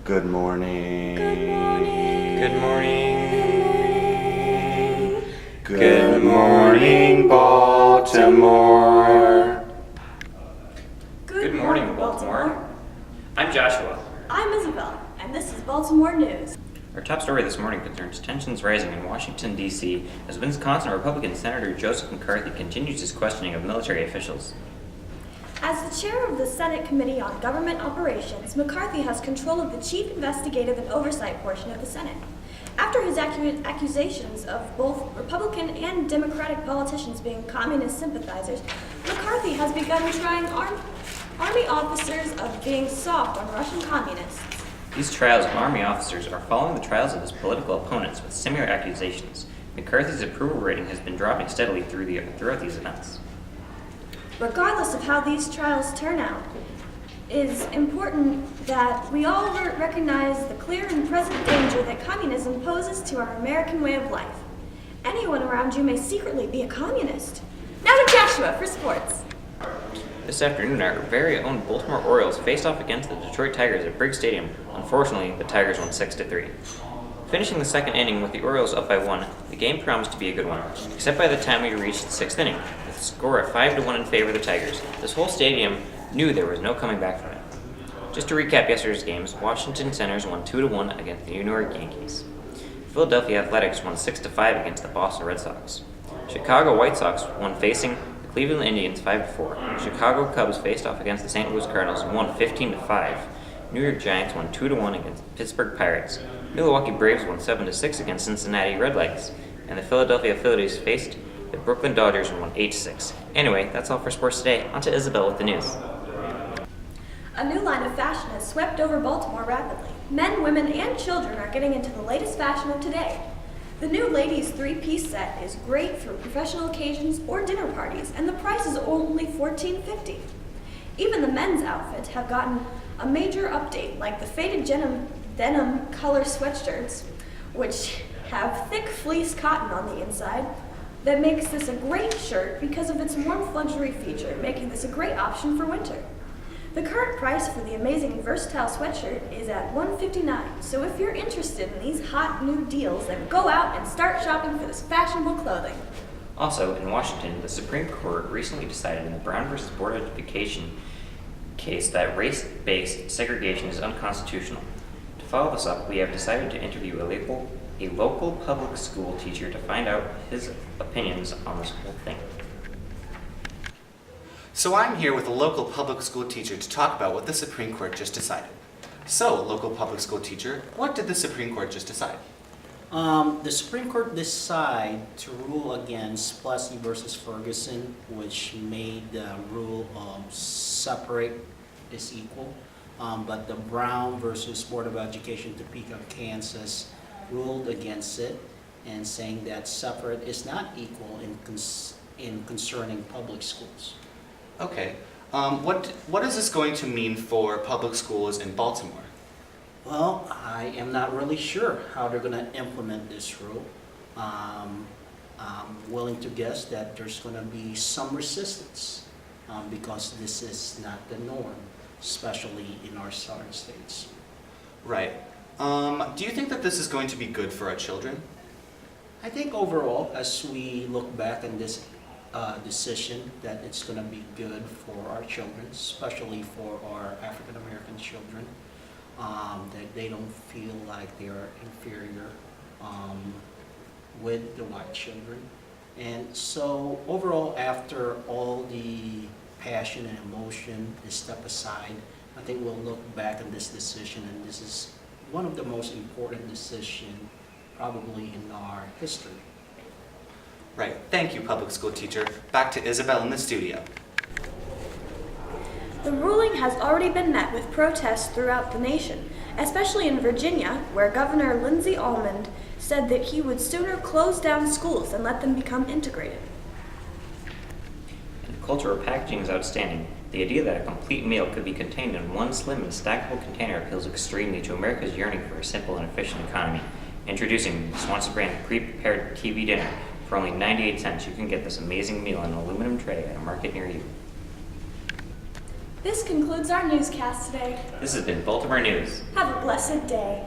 Good morning. Good morning. Good morning. Good morning, Baltimore. Good morning, Baltimore. I'm Joshua. I'm Isabel, and this is Baltimore News. Our top story this morning concerns tensions rising in Washington, D.C. as Wisconsin Republican Senator Joseph McCarthy continues his questioning of military officials. As the chair of the Senate Committee on Government Operations, McCarthy has control of the chief investigative and oversight portion of the Senate. After his accusations of both Republican and Democratic politicians being communist sympathizers, McCarthy has begun trying Army officers of being soft on Russian communists. These trials of Army officers are following the trials of his political opponents with similar accusations. McCarthy's approval rating has been dropping steadily throughout these events. Regardless of how these trials turn out, it is important that we all recognize the clear and present danger that communism poses to our American way of life. Anyone around you may secretly be a communist. Now to Joshua for sports. This afternoon, our very own Baltimore Orioles faced off against the Detroit Tigers at Briggs Stadium. Unfortunately, the Tigers won 6-3. Finishing the second inning with the Orioles up by 1, the game promised to be a good one, except by the time we reached the sixth inning, with the score at 5-1 in favor of the Tigers. This whole stadium knew there was no coming back from it. Just to recap yesterday's games, Washington Senators won 2-1 against the New York Yankees. Philadelphia Athletics won 6-5 against the Boston Red Sox. Chicago White Sox won facing the Cleveland Indians 5-4. Chicago Cubs faced off against the St. Louis Cardinals and won 15-5. New York Giants won 2-1 against Pittsburgh Pirates. Milwaukee Braves won 7-6 against Cincinnati Redlegs, and the Philadelphia Phillies faced the Brooklyn Dodgers and won 8-6. Anyway, that's all for sports today. On to Isabel with the news. A new line of fashion has swept over Baltimore rapidly. Men, women, and children are getting into the latest fashion of today. The new ladies' three-piece set is great for professional occasions or dinner parties, and the price is only $14.50. Even the men's outfits have gotten a major update, like the faded denim color sweatshirts, which have thick fleece cotton on the inside. That makes this a great shirt because of its warmth luxury feature, making this a great option for winter. The current price for the amazing versatile sweatshirt is at $159, so if you're interested in these hot new deals, then go out and start shopping for this fashionable clothing. Also, in Washington, the Supreme Court recently decided in the Brown v. Board of Education case that race-based segregation is unconstitutional. To follow this up, we have decided to interview a local public school teacher to find out his opinions on this whole thing. So I'm here with a local public school teacher to talk about what the Supreme Court just decided. So, local public school teacher, what did the Supreme Court just decide? The Supreme Court decided to rule against Plessy versus Ferguson, which made the rule separate is equal. But the Brown versus Board of Education, Topeka, Kansas, ruled against it and saying that separate is not equal in concerning public schools. Okay. What is this going to mean for public schools in Baltimore? Well, I am not really sure how they're going to implement this rule. I'm willing to guess that there's going to be some resistance because this is not the norm, especially in our southern states. Right. Do you think that this is going to be good for our children? I think overall, as we look back on this decision, that it's going to be good for our children, especially for our African American children. That they don't feel like they are inferior with the white children. And so overall, after all the passion and emotion is stepped aside, I think we'll look back on this decision, and this is one of the most important decisions probably in our history. Right. Thank you, public school teacher. Back to Isabel in the studio. The ruling has already been met with protests throughout the nation, especially in Virginia, where Governor Lindsey Almond said that he would sooner close down schools than let them become integrated. And the culture of packaging is outstanding. The idea that a complete meal could be contained in one slim and stackable container appeals extremely to America's yearning for a simple and efficient economy. Introducing the Swanson brand pre-prepared TV dinner. For only 98 cents, you can get this amazing meal in an aluminum tray at a market near you. This concludes our newscast today. This has been Baltimore News. Have a blessed day.